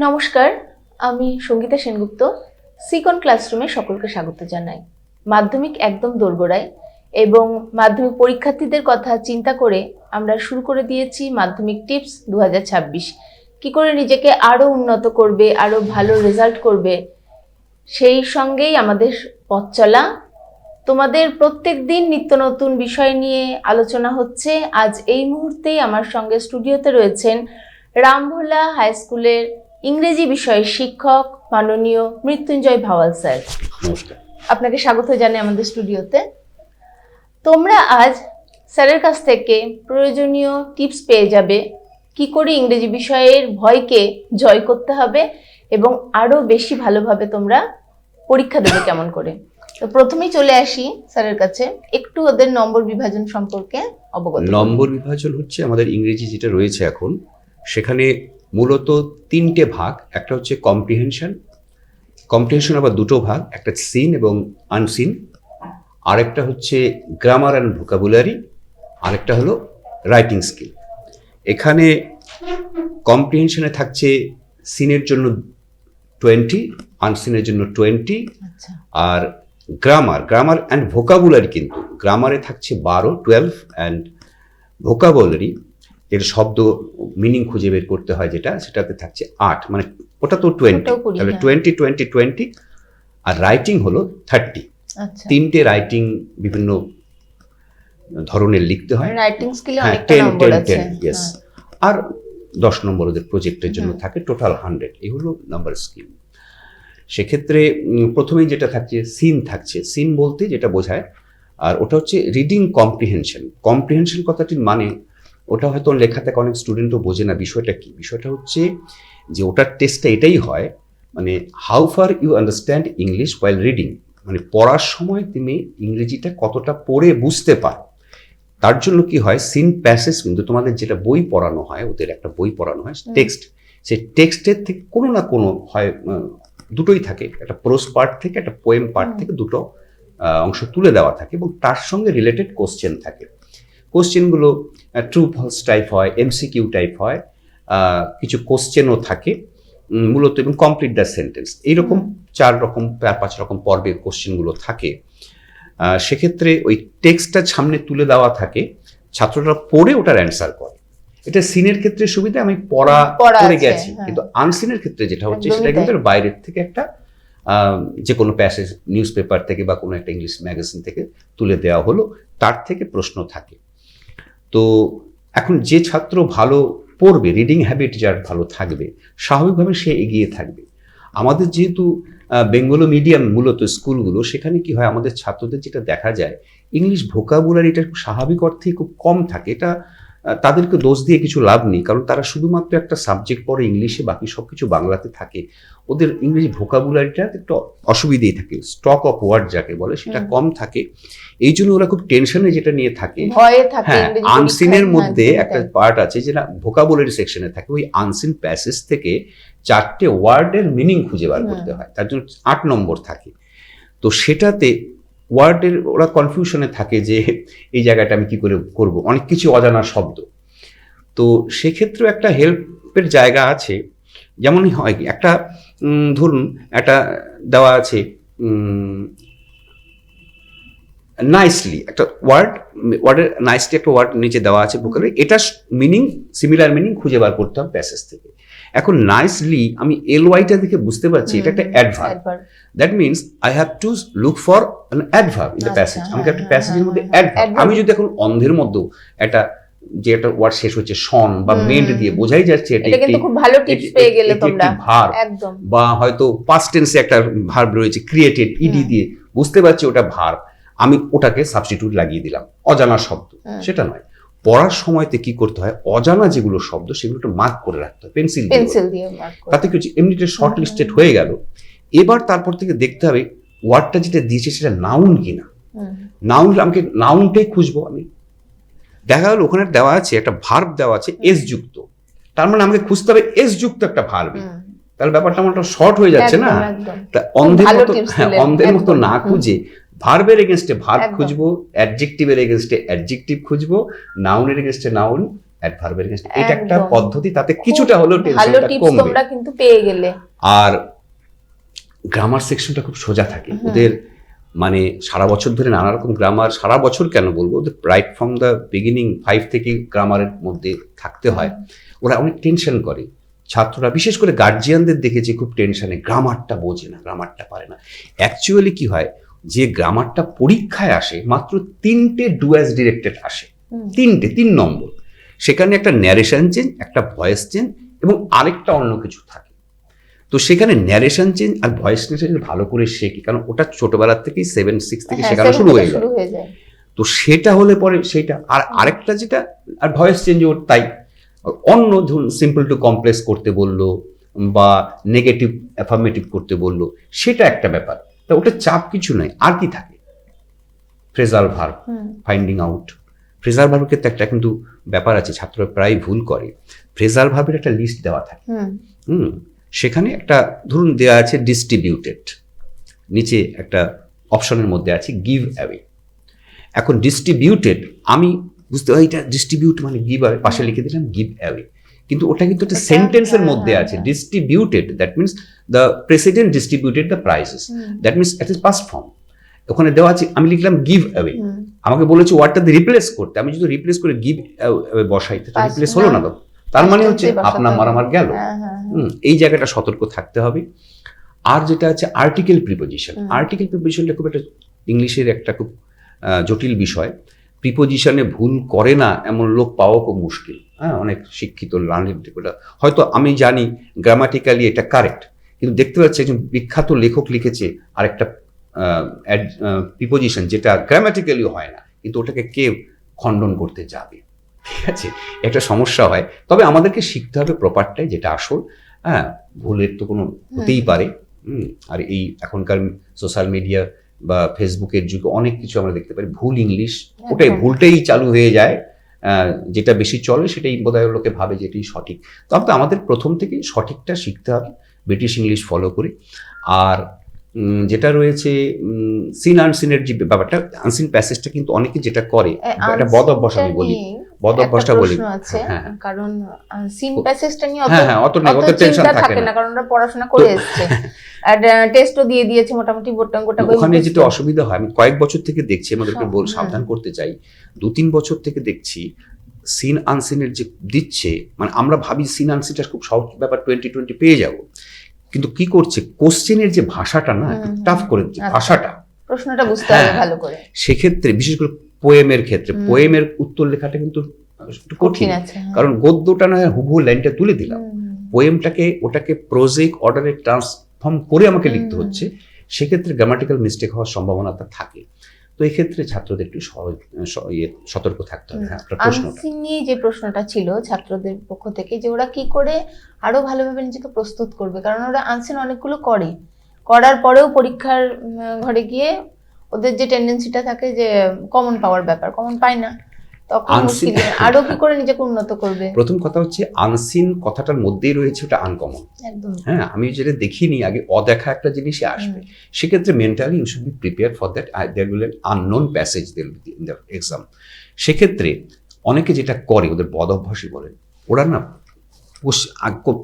নমস্কার, আমি সঙ্গীতা সেনগুপ্ত। সিকন ক্লাসরুমে সকলকে স্বাগত জানাই। মাধ্যমিক একদম দোরগোড়ায় এবং মাধ্যমিক পরীক্ষার্থীদের কথা চিন্তা করে আমরা শুরু করে দিয়েছি মাধ্যমিক টিপস 2026। কি করে নিজেকে আরও উন্নত করবে, আরও ভালো রেজাল্ট করবে, সেই সঙ্গেই আমাদের পথ চলা। তোমাদের প্রত্যেক দিন নিত্য নতুন বিষয় নিয়ে আলোচনা হচ্ছে। আজ এই মুহূর্তেই আমার সঙ্গে স্টুডিওতে রয়েছেন রামভোলা হাই স্কুলের ইংরেজি বিষয়ের শিক্ষক মাননীয় মৃত্যুঞ্জয় ভাওয়াল স্যার। নমস্কার, আপনাকে স্বাগত জানাই আমাদের স্টুডিওতে। তোমরা আজ স্যারের কাছ থেকে প্রয়োজনীয় টিপস পেয়ে যাবে কি করে ইংরেজি বিষয়ের ভয়কে জয় করতে হবে এবং আরো বেশি ভালোভাবে তোমরা পরীক্ষা দেবে কেমন করে। তো প্রথমেই চলে আসি স্যারের কাছে, একটু ওদের নম্বর বিভাজন সম্পর্কে অবগত। নম্বর বিভাজন হচ্ছে আমাদের ইংরেজি যেটা রয়েছে এখন, সেখানে মূলত তিনটে ভাগ। একটা হচ্ছে কম্প্রিহেনশন আবার দুটো ভাগ, একটা সিন এবং আনসিন, আরেকটা হচ্ছে গ্রামার অ্যান্ড ভোকাবুলারি, আরেকটা হলো রাইটিং স্কিল। এখানে কম্প্রিহেনশনে থাকছে সিনের জন্য 20, আনসিনের জন্য 20, আর গ্রামার অ্যান্ড ভোকাবুলারি, কিন্তু গ্রামারে থাকছে 12 অ্যান্ড ভোকাবুলারি এর শব্দ মিনিং খুঁজে বের করতে হয় সেটাতে থাকছে 8, মানে ওটা তো 20, তাহলে 20 আর রাইটিং হলো 30। তিনটে রাইটিং বিভিন্ন ধরনের লিখতে হয়। রাইটিং স্কিলে অনেকটা নম্বর আছে। আর 10 নম্বর ওদের প্রজেক্টের জন্য থাকে, টোটাল 100। এই হলো নাম্বার স্কিল। সেক্ষেত্রে প্রথমেই যেটা থাকছে সিন বলতে যেটা বোঝায়, আর ওটা হচ্ছে রিডিং কম্প্রিহেনশন কথাটির মানে ওটা হয়তো লেখা থেকে অনেক স্টুডেন্টও বোঝে না বিষয়টা কি। বিষয়টা হচ্ছে যে ওটার টেস্টটা এটাই হয়, মানে how far you understand English while reading, মানে পড়ার সময় তুমি ইংরেজিটা কতটা পড়ে বুঝতে পারো। তার জন্য কি হয়, সিন প্যাসেজ, কিন্তু তোমাদের যেটা বই পড়ানো হয়, ওদের একটা বই পড়ানো হয় টেক্সট, সেই টেক্সটের থেকে কোনো না কোনো হয়, দুটোই থাকে, একটা প্রোস পার্ট থেকে একটা পোয়েম পার্ট থেকে দুটো অংশ তুলে দেওয়া থাকে এবং তার সঙ্গে রিলেটেড কোশ্চেন থাকে। কোশ্চেনগুলো ট্রু ফলস টাইপ হয়, এমসিকিউ টাইপ হয়, কিছু কোশ্চেনও থাকে মূলত, এবং কমপ্লিট দ্য সেন্টেন্স, এইরকম 4-5 রকম পর্বে কোশ্চেনগুলো থাকে। সেক্ষেত্রে ওই টেক্সটটা সামনে তুলে দেওয়া থাকে, ছাত্ররা পড়ে ওটার অ্যান্সার করে। এটা সিনের ক্ষেত্রে সুবিধা, আমি পড়ে গেছি। কিন্তু আনসিনের ক্ষেত্রে যেটা হচ্ছে সেটা কিন্তু বাইরের থেকে একটা যে কোনো প্যাসেজ, নিউজ পেপার থেকে বা কোনো একটা ইংলিশ ম্যাগাজিন থেকে তুলে দেওয়া হলো, তার থেকে প্রশ্ন থাকে। তো এখন যে ছাত্র ভালো পড়বে, রিডিং হ্যাবিট যার ভালো থাকবে, স্বাভাবিকভাবে সে এগিয়ে থাকবে। আমাদের যেহেতু বেঙ্গলি মিডিয়াম মূলত স্কুলগুলো, সেখানে কি হয়, আমাদের ছাত্রদের যেটা দেখা যায়, ইংলিশ ভোকাবুলারিটা স্বাভাবিক অর্থেই খুব কম থাকে। এটা তাদেরকে দোষ দিয়ে কিছু লাভ নেই, কারণ তারা শুধুমাত্র একটা সাবজেক্ট পড়ে ইংলিশে, বাকি সব কিছু বাংলাতে থাকে। ওদের ইংরেজি ভোকাবুলারিটা একটু অসুবিধেই থাকে, স্টক অফ ওয়ার্ড যাকে বলে সেটা কম থাকে। এই জন্য ওরা খুব টেনশনে যেটা নিয়ে থাকে। হ্যাঁ, আনসিনের মধ্যে একটা পার্ট আছে যেটা ভোকাবুলারি সেকশনে থাকে, ওই আনসিন প্যাসেজ থেকে 4টে ওয়ার্ডের মিনিং খুঁজে বার করতে হয়, তার জন্য 8 নম্বর থাকে। তো সেটাতে ওয়ার্ডের ওরা কনফিউশনে থাকে যে এই জায়গাটা আমি কি করে করব, অনেক কিছু অজানা শব্দ। তো সেক্ষেত্রেও একটা হেল্পের জায়গা আছে। যেমনই হয় কি, একটা ধরুন একটা দেওয়া আছে নাইসলি, একটা ওয়ার্ডের নাইসলি একটা ওয়ার্ড নিচে দেওয়া আছে ভোকাবুলারি, এটা মিনিং, সিমিলার মিনিং খুঁজে বার করতে হবে প্যাসেজ থেকে। এখন নাইসলি আমি এলওয়াইটা দেখে বুঝতে পারছি এটা একটা adverb. That means I have to look for an adverb in the passage. আমাকে একটা প্যাসেজের মধ্যে অ্যাডভার্ব, আমি যদি এখন অন্ধের মধ্যেও একটা যে একটা ওয়ার্ড শেষ হচ্ছে শন বা মেড দিয়ে, বোঝাই যাচ্ছে এটা কিন্তু খুব ভালো টিপস পেয়ে গেলে তোমরা। ভার্ব, বা হয়তো পাস্ট টেন্সে একটা ভার্ব রয়েছে ক্রিয়েটেড ইডি দিয়ে, বুঝতে পারছি ওটা ভার্ব, আমি ওটাকে সাবস্টিটিউট লাগিয়ে দিলাম, অজানা শব্দ। সেটা নয়, পড়ার সময়তে কি করতে হয়, অজানা যেগুলো শব্দ সেগুলো একটু মার্ক করে রাখতে হয় পেন্সিল দিয়ে, তাতে কি হচ্ছে এমনিতে শর্ট লিস্টেড হয়ে গেল। এবার তারপর থেকে দেখতে হবে ওয়ার্ডটা যেটা দিয়েছে সেটা নাউন কিনা। নাউন, আমাকে নাউনটাই খুঁজবো। আমি দেখা গেল ওখানে দেওয়া আছে একটা ভার্ব দেওয়া আছে এস যুক্ত, তার মানে আমাকে খুঁজতে হবে এস যুক্ত একটা ভার্ব। তাহলে ব্যাপারটা আমার শর্ট হয়ে যাচ্ছে না। তা অন্ধের মতো না খুঁজে ভার্বের এগেনস্টে ভার্ব খুঁজবো, অ্যাডজেক্টিভের এগেনস্টে অ্যাডজেক্টিভ খুঁজবো, নাউনের এগেনস্টে নাউন, অ্যাডভার্বের এগেইনস্ট, এটা একটা একদম। পদ্ধতি, তাতে কিছুটা হলেও ভালো টেনশনটা টিপস কমবে। তোমরা কিন্তু পেয়ে গেলে। আর গ্রামার সেকশনটা খুব সোজা থাকে ওদের, মানে সারা বছর ধরে নানা রকম গ্রামার, সারা বছর কেন বলবো, ওদের রাইট ফ্রম দ্য বিগিনিং 5 থেকে গ্রামারের মধ্যে থাকতে হয়। ওরা অনেক টেনশন করে, ছাত্ররা বিশেষ করে গার্জিয়ানদের দেখেছি খুব টেনশনে, গ্রামারটা বোঝে না, গ্রামারটা পারে না। অ্যাকচুয়ালি কি হয়, যে গ্রামারটা পরীক্ষায় আসে মাত্র 3টে ডু অ্যাজ ডিরেক্টেড আসে, 3 নম্বর। সেখানে একটা ন্যারেশন চেঞ্জ, একটা ভয়েস চেঞ্জ এবং আরেকটা অন্য কিছু থাকে। তো সেখানে ন্যারেশন চেঞ্জ আর ভয়েস চেঞ্জ ভালো করে শেখে, কারণ ওটা ছোটবেলার থেকেই 7-6 থেকে শেখানো শুরু হয়ে যায়। তো সেটা হলে পরে সেটা, আর আরেকটা যেটা, আর ভয়েস চেঞ্জ ওর তাই অন্য, ধরুন সিম্পল টু কমপ্লেক্স করতে বললো বা নেগেটিভ অ্যাফার্মেটিভ করতে বললো, সেটা একটা ব্যাপার। তা ওটা চাপ কিছু নাই। আর কি থাকে, phrasal verb, finding out. Phrasal ভার্বের ক্ষেত্রে একটা কিন্তু ব্যাপার আছে, ছাত্ররা প্রায় ভুল করে। ফ্রেজাল ভার্বের একটা লিস্ট দেওয়া থাকে, সেখানে একটা ধরুন দেওয়া আছে ডিস্ট্রিবিউটেড, নিচে একটা অপশনের মধ্যে আছে গিভ অ্যাওয়ে। এখন ডিস্ট্রিবিউটেড আমি বুঝতে পারি এটা ডিস্ট্রিবিউট মানে গিভ অ্যাওয়ে, পাশে লিখে দিলাম গিভ অ্যাওয়ে, কিন্তু ওটা কিন্তু একটা সেন্টেন্সের মধ্যে আছে। Distributed that means the president distributed the prices, that means it is past form. ওখানে দেওয়া আছে, আমি লিখলাম গিভ অ্যাওয়ে, আমাকে বলেছে ওয়ার্ডটা রিপ্লেস করতে, আমি যদি রিপ্লেস করে গিভ অ্যাওয়ে বসাই তাহলে রিপ্লেস হলো না, তো তার মানে হচ্ছে আপনার আমার গেল। এই জায়গাটা সতর্ক থাকতে হবে। আর যেটা আছে আর্টিকেল প্রিপোজিশন, আর্টিকেল প্রিপোজিশনটা খুব একটা ইংলিশের একটা খুব জটিল বিষয়। প্রিপোজিশনে ভুল করে না এমন লোক পাওয়া খুব মুশকিল। হ্যাঁ, অনেক শিক্ষিত লার্নিং, হয়তো আমি জানি গ্রামাটিক্যালি এটা কারেক্ট, কিন্তু দেখতে পাচ্ছি একজন বিখ্যাত লেখক লিখেছে আরেকটা প্রিপোজিশন যেটা গ্রামাটিক্যালি হয় না, কিন্তু ওটাকে কে খণ্ডন করতে যাবে? ঠিক আছে, একটা সমস্যা হয়। তবে আমাদেরকে শিখতে হবে প্রপারটাই, যেটা আসল। হ্যাঁ, ভুলের তো কোনো হতেই পারে। আর এই এখনকার সোশ্যাল মিডিয়া বা ফেসবুকের যুগে অনেক কিছু আমরা দেখতে পারি ভুল ইংলিশ, ওটাই ভুলটাই চালু হয়ে যায়। যেটা বেশি চলে সেটাই বোধহয় লোকে ভাবে যে এটাই সঠিক। তবে আমাদের প্রথম থেকেই সঠিকটা শিখতে হবে, ব্রিটিশ ইংলিশ ফলো করে। আর যেটা রয়েছে সিন আনসিনের যে ব্যাপারটা, আনসিন প্যাসেজটা কিন্তু অনেকে যেটা করে, একটা বদ অভ্যাস আমি বলি, বদ অভ্যাসটা বলি। কারণ সিন প্যাসেজটা নিয়ে অত টেনশন থাকে না, কারণ ওরা পড়াশোনা করে এসেছে, আর টেস্টও দিয়ে দিয়েছে মোটামুটি গোটা। ওখানে যেটা অসুবিধা হয়, আমি কয়েক বছর থেকে দেখছি, আমাদেরকে সাবধান করতে চাই, 2-3 বছর থেকে দেখছি সিন আনসিনের যে দিচ্ছে, মানে আমরা ভাবি সিন আনসিনটা খুব সহজ ব্যাপার, 2020 পেয়ে যাব, কিন্তু কি করছে, কোশ্চেনের যে ভাষাটা না একটু টাফ করে দিচ্ছে, ভাষাটা, প্রশ্নটা বুঝতে হবে ভালো করে। সেক্ষেত্রে বিশেষ করে পোয়েমের ক্ষেত্রে, পোয়েমের উত্তর লেখাটা কিন্তু একটু কঠিন, কারণ গদ্যটা না হুবহু লাইনটা তুলে দিলাম, পোয়েমটাকে ওটাকে প্রোজিক অর্ডারে ট্রান্সফর্ম করে আমাকে লিখতে হচ্ছে, সেক্ষেত্রে গ্রামাটিক্যাল মিস্টেক হওয়ার সম্ভাবনাটা থাকে। তো এই ক্ষেত্রে ছাত্রদের একটু সতর্ক থাকতে হবে। আনসিন নিয়ে যে প্রশ্নটা ছিল ছাত্রদের পক্ষ থেকে, যে ওরা কি করে আরো ভালোভাবে নিজেকে প্রস্তুত করবে, কারণ ওরা আনসিন অনেকগুলো করার পরেও পরীক্ষার ঘরে গিয়ে ওদের যে টেন্ডেন্সিটা থাকে যে কমন পাওয়ার ব্যাপার, কমন পায় না, তখন মুশকিল। আরো কি করে নিজেকে উন্নত করবে? প্রথম কথা হচ্ছে আনসিন কথাটার মধ্যেই রয়েছে ওটা আনকমন। হ্যাঁ, আমি যেটা দেখিনি আগে, অদেখা একটা জিনিসই আসবে, সেক্ষেত্রে mentally you should be prepare for that. There will be unknown passage there will be in the exam. সেক্ষেত্রে অনেকে যেটা করে, ওদের বদ অভ্যাসই বলেন, ওরা না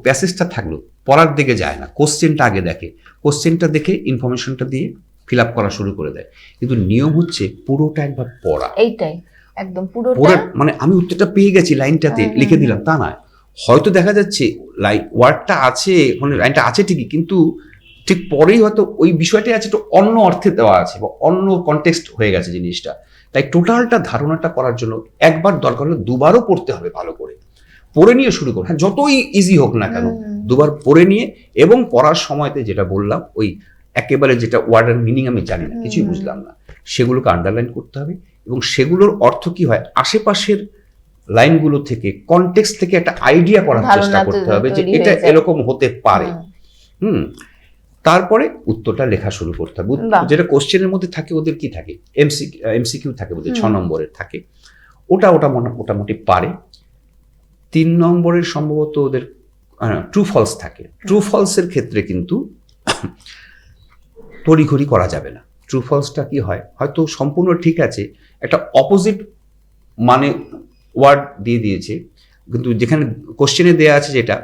প্যাসেজটা থাকলো পড়ার দিকে যায় না, কোশ্চেনটা আগে দেখে, কোশ্চেনটা দেখে ইনফরমেশনটা দিয়ে ফিল আপ করা শুরু করে দেয়। কিন্তু নিয়ম হচ্ছে পুরোটা একবার পড়া, এইটাই একদম পুরোটা, মানে আমি উত্তরটা পেয়ে গেছি লাইনটাতে লিখে দিলাম তা নয়। হয়তো দেখা যাচ্ছে ওয়ার্ডটা আছে, মানে লাইনটা আছে ঠিকই, কিন্তু ঠিক পরেই হয়তো ওই বিষয়টাই আছে, একটু অন্য অর্থে দেওয়া আছে বা অন্য কনটেক্সট হয়ে গেছে জিনিসটা। তাই টোটালটা ধারণাটা করার জন্য একবার দরকার হলে দুবারও পড়তে হবে, ভালো করে পড়ে নিয়ে শুরু করো। হ্যাঁ, যতই ইজি হোক না কেন, দুবার পড়ে নিয়ে, এবং পড়ার সময়তে যেটা বললাম, ওই একেবারে যেটা ওয়ার্ডের মিনিং আমি জানি না, কিছুই বুঝলাম না, সেগুলোকে আন্ডারলাইন করতে হবে, এবং সেগুলোর অর্থ কি হয় আশেপাশের লাইনগুলো থেকে, কনটেক্সট থেকে একটা আইডিয়া করার চেষ্টা করতে হবে যে এটা এরকম হতে পারে। তারপরে উত্তরটা লেখা শুরু করতে হবে। যেটা কোশ্চেনের মধ্যে থাকে, ওদের কি থাকে, এমসিকিউ থাকে, ওদের 6 নম্বরের থাকে, ওটা মোটামুটি পারে। 3 নম্বরের সম্ভবত ওদের ট্রু ফলস থাকে। ট্রু ফলসের ক্ষেত্রে কিন্তু তড়িঘড়ি করা যাবে না। ট্রু ফলসটা কি হয়, হয়তো সম্পূর্ণ ঠিক আছে, একটা অপোজিট মানে ওয়ার্ড দিয়ে দিয়েছে, কিন্তু যেখানে কোশ্চেনে দেওয়া আছে যেটা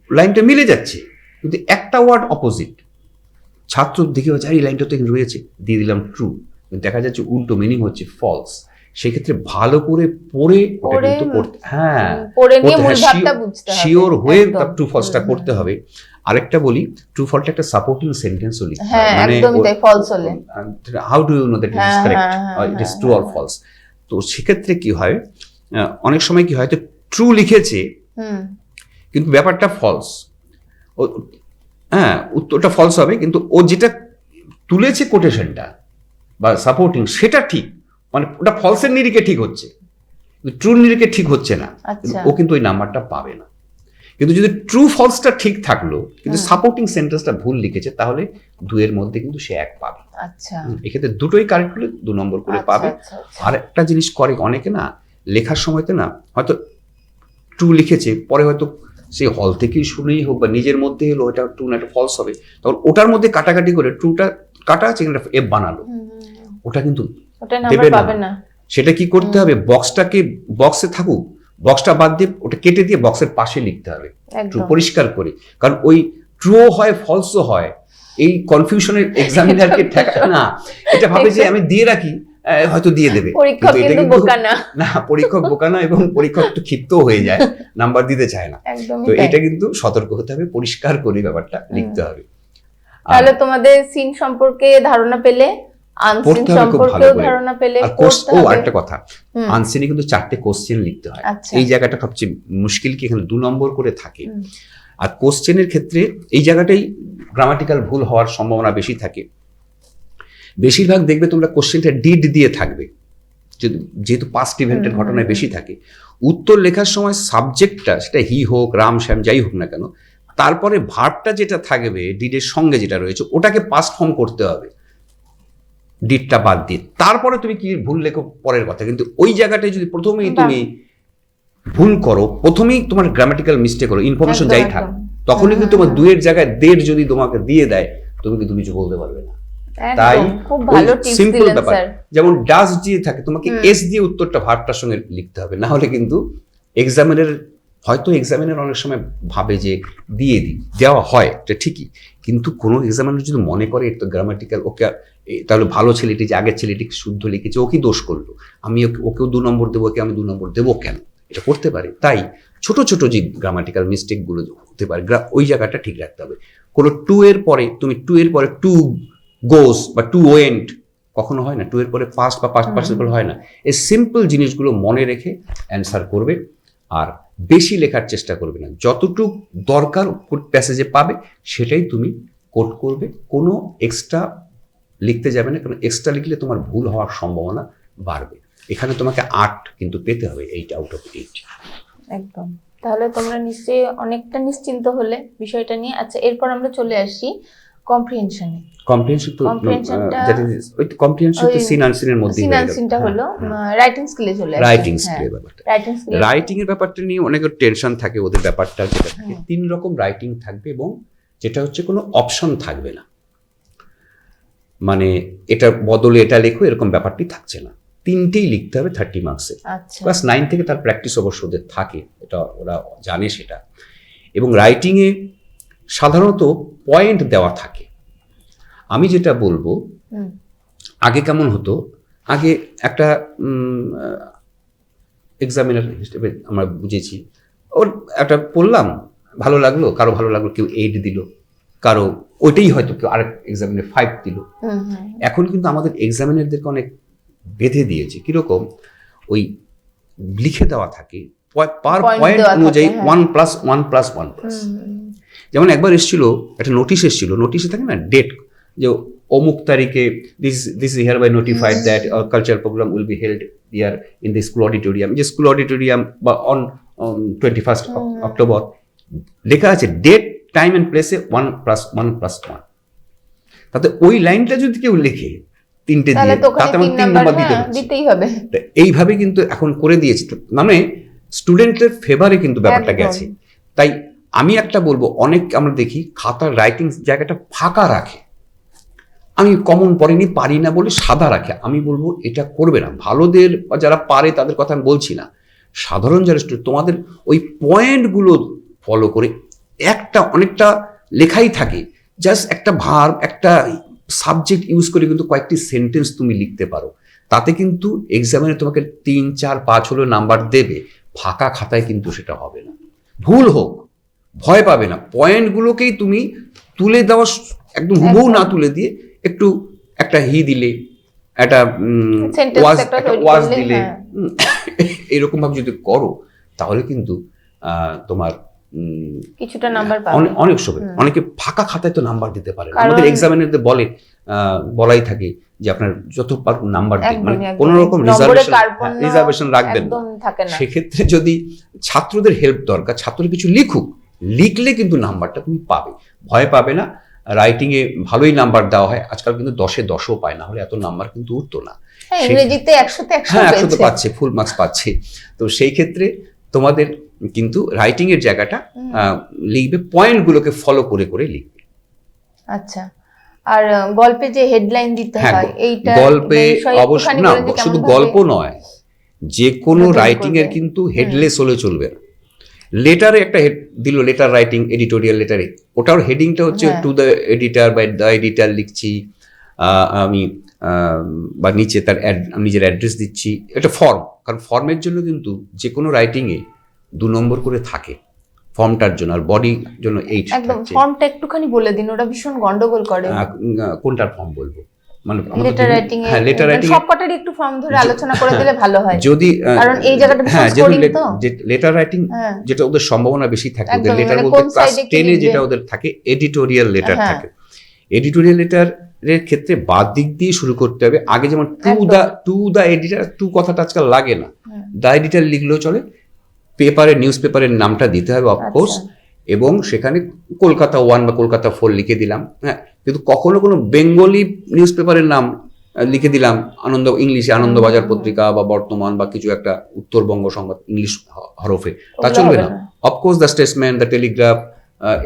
লাইনটা মিলে যাচ্ছে, কিন্তু একটা ওয়ার্ড অপোজিট, ছাত্র দেখে হচ্ছে এই লাইনটা তো এখানে রয়েছে, দিয়ে দিলাম ট্রু, দেখা যাচ্ছে উল্টো মিনিং হচ্ছে ফলস। সেক্ষেত্রে ভালো করে পড়ে ওটা কিন্তু পড়তে, হ্যাঁ পড়ে নিয়ে মূল ভাবটা বুঝতে হবে, শিওর হয়ে ট্রু ফলসটা করতে হবে। আরেকটা বলি, ট্রু ফলটা একটা সাপোর্টিং সেন্টেন্সও লিখতে হয়, মানে একদমই তাই, ফলস হলে how do you know that it is correct, it is true or false. তো সেক্ষেত্রে কি হয়, অনেক সময় কি হয়, তো ট্রু লিখেছে কিন্তু ব্যাপারটা ফলস, হ্যাঁ উত্তরটা ফলস হবে, কিন্তু ও যেটা তুলেছে কোটেশনটা বা সাপোর্টিং সেটা ঠিক, মানে ওটা ফলসের নিরিখে ঠিক হচ্ছে, ট্রুর নিরিখে ঠিক হচ্ছে না, ও কিন্তু ওই নাম্বারটা পাবে না। কিন্তু যদি ট্রু ফলসটা ঠিক থাকলো কিন্তু সাপোর্টিং সেন্টেন্সটা ভুল লিখেছে, তাহলে 2 এর মধ্যে কিন্তু সে 1 পাবে। আচ্ছা, এক্ষেত্রে দুটোই কারেক্ট হলে 2 নম্বর করে পাবে। আর একটা জিনিস করে অনেকে না, লেখার সময়তে না হয়তো ট্রু লিখেছে, পরে হয়তো সেই হল থেকেই শুনেই হোক বা নিজের মধ্যে এলো এটা ট্রু না এটা ফলস হবে, তখন ওটার মধ্যে কাটাকাটি করে ট্রুটা কাটা আছে এখানে এফ বানালো, ওটা কিন্তু দেবে না। সেটা কি করতে হবে, বক্সটাকে বক্সে থাকুক, বক্সটা বাদ দিয়ে ওটা কেটে দিয়ে বক্সের পাশে লিখতে হবে ট্রু পরিষ্কার করে, কারণ ওই ট্রু হয় ফলসও হয়, এই কনফিউশনের এক্সামিনারকে ঠেকা না, এটা ভাবে যে আমি দিয়ে রাখি হয়তো দিয়ে দেবে, না পরীক্ষক বোকা না, এবং পরীক্ষক একটু ক্ষিপ্ত হয়ে যায়, নাম্বার দিতে চায় না। তো এটা কিন্তু সতর্ক হতে হবে, পরিষ্কার করে ব্যাপারটা লিখতে হবে। তাহলে তোমাদের সিন সম্পর্কে ধারণা পেলে, আনসিন সম্পর্কেও ধারণা পেলে, ও আরেকটা কথা, আনসিনে কিন্তু 4টে কোশ্চেন লিখতে হয়, এই জায়গাটা সবচেয়ে মুশকিল, কি এখানে 2 নম্বর করে থাকে। আর কোশ্চেনের ক্ষেত্রে এই জায়গাটাই গ্রামাটিক্যাল ভুল হওয়ার সম্ভাবনা বেশি থাকে। বেশিরভাগ দেখবে তোমরা কোশ্চেনটা ডিড দিয়ে থাকবে, যেহেতু পাস্ট ইভেন্টের ঘটনায় বেশি থাকে। উত্তর লেখার সময় সাবজেক্টটা, সেটা হি হোক রাম শ্যাম যাই হোক না কেন, তারপরে ভার্বটা যেটা থাকবে ডিডের সঙ্গে যেটা রয়েছে ওটাকে পাস্ট ফর্ম করতে হবে ডিডটা বাদ দিয়ে, তারপরে তুমি কি ভুল লেখো পরের কথা। কিন্তু ওই জায়গাটায় যদি প্রথমেই তুমি ভুল করো, প্রথমেই তোমার গ্রামাটিক্যাল মিস্টেক করো, ইনফরমেশন যাই থাক, তখনই কিন্তু তোমার 2 এর জায়গায় 1.5 যদি তোমাকে দিয়ে দেয়, তুমি কিন্তু কিছু বলতে পারবে না। তাই সিম্পল ব্যাপার, যেমন ডাজ দিয়ে থাকে, তোমাকে এস দিয়ে উত্তরটা ভার্বটার সঙ্গে লিখতে হবে, না হলে কিন্তু এক্সামিনার অনেক সময় ভাবে যে দিয়ে দেওয়া হয়, এটা ঠিকই, কিন্তু কোনো এক্সামিনার যদি মনে করে এটা গ্রামাটিক্যাল, ওকে তাহলে ভালো ছেলেটি যে আগের ছেলেটি শুদ্ধ লিখেছে, ও কি দোষ করলো, আমি ওকেও 2 নম্বর দেবো, ওকে আমি 2 নম্বর দেবো কেন, এটা করতে পারে। তাই ছোট ছোট যে গ্রামাটিক্যাল মিস্টেকগুলো হতে পারে, ওই জায়গাটা ঠিক রাখতে হবে। কোনো 2 এর পরে তুমি 2 এর পরে 2 গোস বা 2 ওয়েন্ট কখনো হয় না, 2 এর পরে পাস্ট বা পাস্ট পার্টিসিপল হয় না। এই সিম্পল জিনিসগুলো মনে রেখে অ্যান্সার করবে, আর বেশি লেখার চেষ্টা করবে না, যতটুকু দরকার প্যাসেজে পাবে সেটাই তুমি কোট করবে, কোনো এক্সট্রা লিখতে যাবে না, কারণ এক্সট্রা লিখলে তোমার ভুল হওয়ার সম্ভাবনা বাড়বে। এখানে তোমাকে 8 কিন্তু পেতে হবে, 8 আউট অফ 8। একদম। তাহলে তোমরা নিশ্চয়ই অনেকটা নিশ্চিন্ত হলে বিষয়টা নিয়ে। আচ্ছা, এরপর আমরা চলে আসি কম্প্রিহেনশনে। কম্প্রিহেনশন তো সিন আনসিনের মধ্যে, সিন আনসিনটা হলো রাইটিং স্কিলে চলে আসে। রাইটিং স্কিলের ব্যাপারটা, রাইটিং এর ব্যাপারটা নিয়ে অনেকের টেনশন থাকে, ওদের ব্যাপারটা যেটা থাকে 3 রকম রাইটিং থাকবে, এবং যেটা হচ্ছে কোনো অপশন থাকবে না, মানে এটা বদলে এটা লেখো এরকম ব্যাপারটি থাকছে না, 3টেই লিখতে হবে 30 মার্কসে। ক্লাস 9 থেকে তার প্র্যাকটিস অবশ্য ওদের থাকে, এটা ওরা জানে সেটা। এবং রাইটিংয়ে সাধারণত পয়েন্ট দেওয়া থাকে। আমি যেটা বলবো, আগে কেমন হতো, আগে একটা এক্সামিনার হিসেবে আমরা বুঝেছি, ওর একটা পড়লাম ভালো লাগলো, কারো ভালো লাগলো, কেউ 8 দিল, কারো ওইটাই হয়তো কেউ আরেক এক্সামিনার 5 দিল। এখন কিন্তু আমাদের এক্সামিনারদেরকে অনেক বেঁধে দিয়েছে, কিরকম ওই লিখে দেওয়া থাকে পার পয়েন্ট অনুযায়ী 1+1+1+। যেমন একবার এসেছিল একটা নোটিশ এসেছিল, নোটিশে থাকে না ডেট, যে অমুক তারিখে this hereby notified that culture programme will be held here in the school auditorium, যে স্কুল অডিটোরিয়াম বা অন 21 অক্টোবর, লেখা আছে ডেট টাইম অ্যান্ড প্লেসে 1+1+1। তাতে ওই লাইনটা যদি কেউ লেখে 3টে দিয়ে, তাতে আমার 3 নাম্বার দিতেই হবে। এইভাবে কিন্তু এখন করে দিয়েছে, মানে স্টুডেন্টের ফেভারে কিন্তু ব্যাপারটা গেছে। তাই আমি একটা বলবো, অনেক আমরা দেখি খাতার রাইটিং জায়গাটা ফাঁকা রাখে, আমি কমন পড়িনি পারি না বলে সাদা রাখে। আমি বলবো এটা করবে না, ভালোদের যারা পারে তাদের কথা আমি বলছি না, সাধারণ যারা স্টুডেন্ট তোমাদের ওই পয়েন্টগুলো ফলো করে অনেকটা লেখাই থাকে, জাস্ট একটা ভার্ব একটা সাবজেক্ট ইউজ করে কিন্তু কয়েকটি সেন্টেন্স তুমি লিখতে পারো, তাতে কিন্তু এক্সামিনে তোমাকে 3, 4, 5 হলেও নাম্বার দেবে। ফাঁকা খাতায় কিন্তু সেটা হবে না। ভুল হোক ভয় পাবে না, পয়েন্টগুলোকেই তুমি তুলে দেওয়া, একদম হুবহু না তুলে দিয়ে একটু একটা হি দিলে, একটা ওয়াজ দিলে, এরকম ভাবে যদি করো তাহলে কিন্তু তোমার কিছুটা নাম্বার পাবে। অনেক সময় অনেকে ফাঁকা খাতায় তো নাম্বার দিতে পারে না। আমাদের এক্সামিনারদের বলাই থাকে যে আপনার যত পারুন নাম্বার দিন, মানে কোন রকম রিজার্ভেশন রাখবেন না। সেক্ষেত্রে যদি ছাত্রদের হেল্প দরকার, ছাত্ররা কিছু লিখলে কিন্তু নাম্বারটা তুমি পাবে, ভয় পাবে না। রাইটিং এ ভালোই নাম্বার দেওয়া হয় আজকাল, কিন্তু 10-এ 10ও পায় না, হলে এত নাম্বার কিন্তু উঠতো না। ইংরেজিতে 100-তে 100 পাচ্ছে, ফুল মার্কস পাচ্ছে। তো সেই ক্ষেত্রে তোমাদের কিন্তু রাইটিং এর জায়গাটা লিখবে, পয়েন্টগুলোকে ফলো করে করে লিখবে। আচ্ছা, আর গল্পে যে হেডলাইন দিতে হয়, এইটা গল্পে অবশ্যই না, শুধু গল্প নয়, যে কোনো রাইটিং এর কিন্তু হেডলেস হলে চলবে না। লেটারে একটা হেড দিল, লেটার রাইটিং, এডিটোরিয়াল লেটারে, ওটার হেডিংটা হচ্ছে টু দ্য এডিটর বা দ্য এডিটর লিখছি আমি, বা নিচে তার নিজের অ্যাড্রেস দিচ্ছি, এটা ফর্ম। কারণ ফর্মের জন্য কিন্তু যে কোনো রাইটিংয়ে 2 নম্বর করে থাকে ফর্মটার জন্য, আর বডির জন্য 8 একদম। ফর্মটা একটুখানি বলে দিন, ওটা ভীষণ গন্ডগোল করে। কোনটার ফর্ম বলবো? মানে লেটার রাইটিং এ, হ্যাঁ লেটার রাইটিং সবকটারই একটু ফর্ম ধরে আলোচনা করে দিলে ভালো হয়। যদি কারণ এই জায়গাটা ভীষণ স্কোরিং তো, লেটার রাইটিং যেটা ওদের সম্ভাবনা বেশি থাকে, ওদের লেটার বলতে ক্লাস 10 এ যেটা ওদের থাকে এডিটোরিয়াল লেটার থাকে। এডিটোরিয়াল লেটার এর ক্ষেত্রে বাদ দিক দিয়ে শুরু করতে হবে। আগে যেমন টু দা এডিটর, টু কথাটা আজকাল লাগে না, দা এডিটর লিখলেও চলে। পেপারের নিউজ পেপারের নামটা দিতে হবে অফকোর্স, এবং সেখানে কলকাতা 1 বা কলকাতা 4 লিখে দিলাম। হ্যাঁ, কিন্তু কখনো কোনো বেঙ্গলি নিউজ পেপারের নাম লিখে দিলাম, ইংলিশে আনন্দবাজার পত্রিকা বা বর্তমান বা কিছু একটা উত্তরবঙ্গ সংবাদ ইংলিশ হরফে, তা চলবে না। Of course the Statesman, the Telegraph,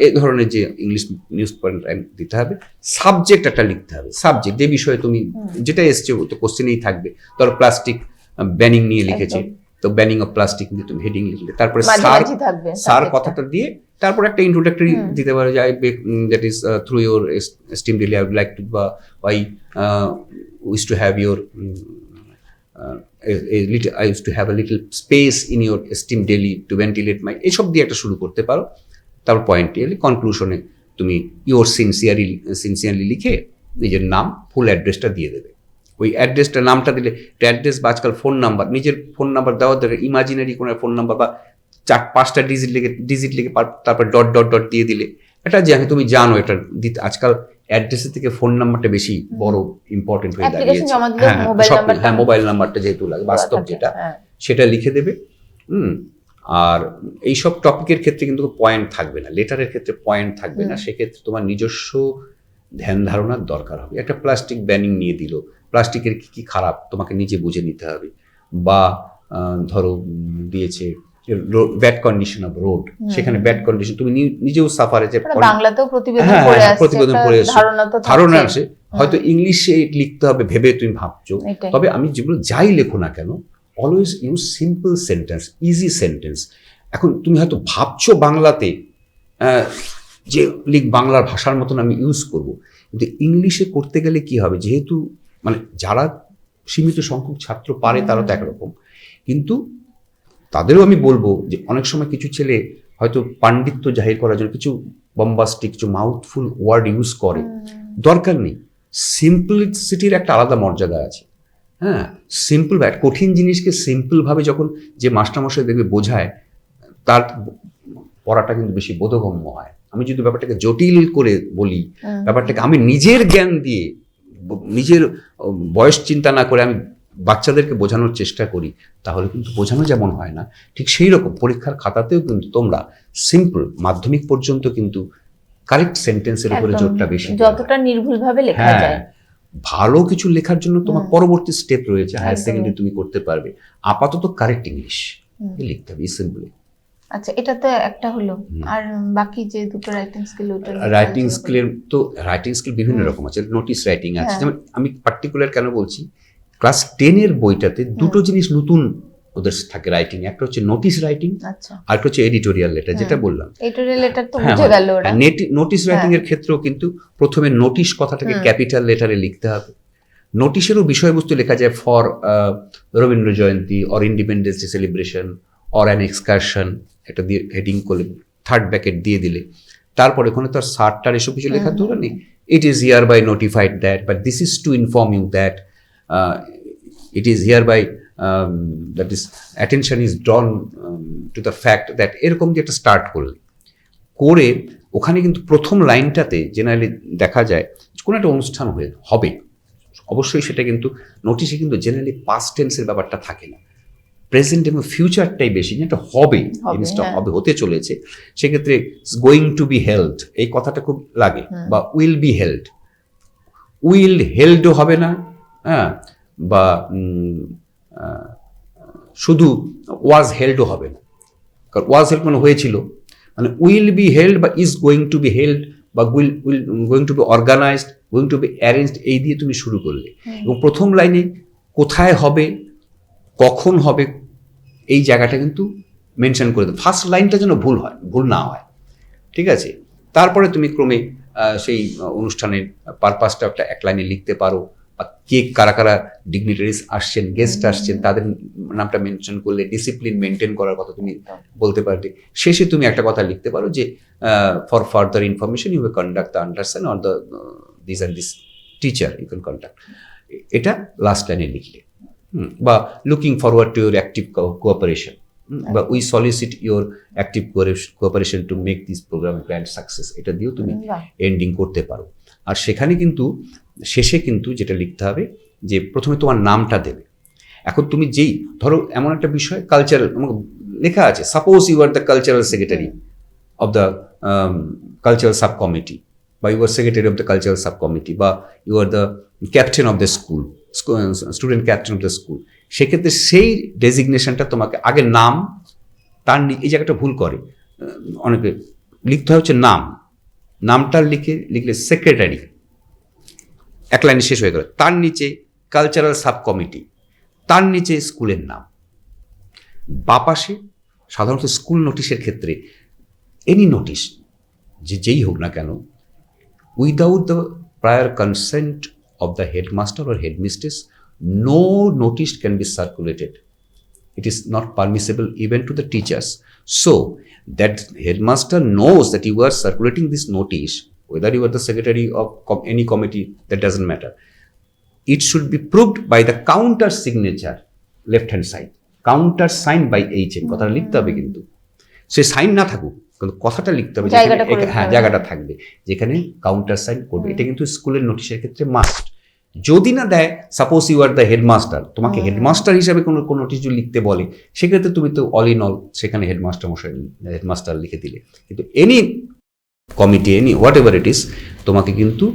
এই ধরনের যে ইংলিশ নিউজ পেপার দিতে হবে। সাবজেক্ট একটা লিখতে হবে, সাবজেক্ট যে বিষয়ে তুমি যেটা এসছে তো কোশ্চেনেই থাকবে। ধরো প্লাস্টিক ব্যানিং নিয়ে লিখেছে, তো ব্যানিং অফ প্লাস্টিক নিয়ে তুমি হেডিং লিখলে, তারপরে সার কথাটা দিয়ে তারপর একটা ইন্ট্রোডাক্টরি দিতে পারো, যে that is through your esteem daily I would like to, বা I wish to have your I used to have a little space in your esteem daily to ventilate my, এইসব দিয়ে একটা শুরু করতে পারো। তারপর পয়েন্টে এলে কনক্লুশনে তুমি ইউর সিনসিয়ারলি লিখে নিজের নাম, ফুল অ্যাড্রেসটা দিয়ে দেবে। ওই অ্যাড্রেসটা, নামটা দিলে অ্যাড্রেস বা আজকাল ফোন নাম্বার, নিজের ফোন নাম্বার দেওয়ার দরকার, ইমাজিনারি কোনো ফোন নাম্বার বা 4-5টা ডিজিট লিখে তারপর ডট ডট ডট দিয়ে দিলে, এটা যে তুমি জানো এটা দিতে। আজকাল অ্যাড্রেসের থেকে ফোন নাম্বারটা বেশি বড় ইম্পর্টেন্ট হয়ে দাঁড়িয়েছে। হ্যাঁ, মোবাইল নাম্বারটা যেহেতু লাগে, বাস্তব যেটা, সেটা লিখে দেবে। আর এইসব টপিকের ক্ষেত্রে কিন্তু পয়েন্ট থাকবে না, লেটারের ক্ষেত্রে পয়েন্ট থাকবে না। সেক্ষেত্রে তোমার নিজস্ব ধ্যান ধারণার দরকার হবে। একটা প্লাস্টিক ব্যানিং নিয়ে দিল, প্লাস্টিকের কি খারাপ তোমাকে নিজে বুঝে নিতে হবে। বা ধরো দিয়েছে ব্যাড কন্ডিশন অফ রোড, সেখানে ব্যাড কন্ডিশন তুমি নিজেও সাফারে, যে বাংলাতেও প্রতিবেদন পড়ে আসছে, ধারণা আসে, হয়তো ইংলিশে লিখতে হবে ভেবে তুমি ভাবছো। তবে আমি যেগুলো যাই লেখো না কেন, always use simple sentence, easy sentence. এখন তুমি হয়তো ভাবছো বাংলাতে যে বাংলার ভাষার মতন আমি ইউজ করব, কিন্তু ইংলিশে করতে গেলে কি হবে, যেহেতু মানে যারা সীমিত সংখ্যক ছাত্র পারে তারা তো একরকম, কিন্তু তাদেরও আমি বলবো যে অনেক সময় কিছু ছেলে হয়তো পাণ্ডিত্য জাহির করার জন্য কিছু বম্বাস্টিক, কিছু মাউথফুল ওয়ার্ড ইউজ করে, দরকার নেই। সিম্পলিসিটির একটা আলাদা মর্যাদা আছে। হ্যাঁ, সিম্পল, কঠিন জিনিসকে সিম্পল ভাবে যখন যে মাস্টারমশাই দেখবে বোঝায়, তার পড়াটা কিন্তু বেশি বোধগম্য হয়। আমি যদি ব্যাপারটাকে জটিল করে বলি, ব্যাপারটাকে আমি নিজের জ্ঞান দিয়ে, নিজের বয়স চিন্তা না করে আমি বাচ্চাদেরকে বোঝানোর চেষ্টা করি, তাহলে কিন্তু বোঝানো যেমন হয় না, ঠিক সেই রকম পরীক্ষার খাতাতেও কিন্তু তোমরা সিম্পল, মাধ্যমিক পর্যন্ত কিন্তু কারেক্ট সেন্টেন্সের উপরে জোরটা বেশি, যতটা নির্ভুলভাবে লেখা যায়। ভালো কিছু লেখার জন্য তোমার পরবর্তী স্টেপ রয়েছে, হায়ার সেকেন্ডারি তুমি করতে পারবে। আপাতত কারেক্ট ইংলিশ লিখতে হবে সিম্পলি। আচ্ছা, এটা তো একটা হলো, আর বাকি যে দুটো রাইটিং স্কিল, রাইটিং স্কিলের তো রাইটিং স্কিল বিভিন্ন রকম আছে। নোটিস রাইটিং আছে, যেমন আমি পার্টিকুলার কেন বলছি, ক্লাস 10 এর বইটাতে দুটো জিনিস নতুন ওদের থাকে রাইটিং, একটা হচ্ছে নোটিশ রাইটিং, আচ্ছা, আর একটা হচ্ছে এডিটোরিয়াল লেটার, যেটা বললাম। এডিটোরিয়াল লেটার তো হ্যাঁ, বুঝে গেল ওরা। নোটিশ রাইটিং এর ক্ষেত্রেও কিন্তু প্রথমে নোটিশ কথাটাকে ক্যাপিটাল লেটারে লিখতে হবে। নোটিশেরও বিষয়বস্তু লেখা যায় for Rabindra Jayanti or independence day celebration or an excursion, একটা দিয়ে হেডিং করলে, থার্ড ব্র্যাকেট দিয়ে দিলে, তারপরে ওখানে তো আর সারটার এসব কিছু লেখার দরকার নেই। It is hereby notified that, but this is to inform you that it is hereby that is attention is drawn to the fact that, এরকম যে একটা স্টার্ট করলে করে ওখানে কিন্তু প্রথম লাইনটাতে জেনারেলি দেখা যায় কোনো একটা অনুষ্ঠান হবে, অবশ্যই সেটা কিন্তু নোটিশে কিন্তু জেনারেলি পাস্ট টেন্সের ব্যাপারটা থাকে না, প্রেজেন্ট এবং ফিউচারটাই বেশি, যেটা হবে, জিনিসটা হবে, হতে চলেছে। সেক্ষেত্রে গোয়িং টু বি হেল্ড এই কথাটা খুব লাগে, বা উইল বি হেল্ড, উইল হেল্ডও হবে না, হ্যাঁ, বা শুধু ওয়াজ হেল্ডও হবে না, কারণ ওয়াজ হেল্ড মানে হয়েছিল, মানে উইল বি হেল্ড বা is going to be held বা will going to be organised, going to be arranged, এই দিয়ে তুমি শুরু করলে, এবং প্রথম লাইনে কোথায় হবে, কখন হবে, এই জায়গাটা কিন্তু মেনশন করে দেবে। ফার্স্ট লাইনটা যেন ভুল না হয়, ঠিক আছে। তারপরে তুমি ক্রমে সেই অনুষ্ঠানের পারপাসটা একটা এক লাইনে লিখতে পারো, বা কে কারা কারা ডিগনিটারিজ আসছেন, গেস্ট আসছেন, তাদের নামটা মেনশন করলে ডিসিপ্লিন মেনটেন করার কথা তুমি বলতে পারবে। শেষে তুমি একটা কথা লিখতে পারো যে for further information you will conduct the understand or the this and this teacher you can conduct, এটা লাস্ট লাইনে লিখলে। বা looking forward to your active cooperation, বা we solicit your active cooperation to make this programme grand success, এটা দিয়েও তুমি ending করতে পারো। আর সেখানে কিন্তু শেষে কিন্তু যেটা লিখতে হবে যে প্রথমে তোমার নামটা দেবে। এখন তুমি যেই ধরো এমন একটা বিষয় কালচারাল লেখা আছে, suppose you are the cultural secretary of the cultural subcommittee, বা you are secretary of the cultural subcommittee, বা you are the captain of the school, student captain of the school. সেক্ষেত্রে সেই ডেজিগনেশনটা তোমাকে আগে নাম, তার এই জায়গাটা ভুল করে অনেকে, লিখতে হয় হচ্ছে নামটা লিখলে সেক্রেটারি, এক লাইনে শেষ হয়ে গেল, তার নিচে কালচারাল সাব কমিটি, তার নিচে স্কুলের নাম, বাপাশে সাধারণত স্কুল নোটিশের ক্ষেত্রে এনি নোটিশ যেই হোক না কেন, without the prior consent of the headmaster or headmistress, no notice can be circulated. It is not permissible even to the teachers. So that headmaster knows that you are circulating this notice, whether you are the secretary of any committee, that doesn't matter. It should be proved by the counter signature, left hand side, counter signed by HM, কথাটা লিখতে হবে কিন্তু, সে sign না থাকুক কিন্তু কথাটা লিখতে হবে, হ্যাঁ জায়গাটা থাকবে যেখানে কাউন্টার সাইন করবে। এটা কিন্তু স্কুলের নোটিশের ক্ষেত্রে মাস্ট। যদি না দেয়, suppose you are the headmaster, তোমাকে হেডমাস্টার হিসাবে কোনো নোটিশ যদি লিখতে বলে, সেক্ষেত্রে তুমি তো অল ইন অল সেখানে হেডমাস্টার লিখে দিলে। কিন্তু any committee, any whatever it is, তোমাকে কিন্তু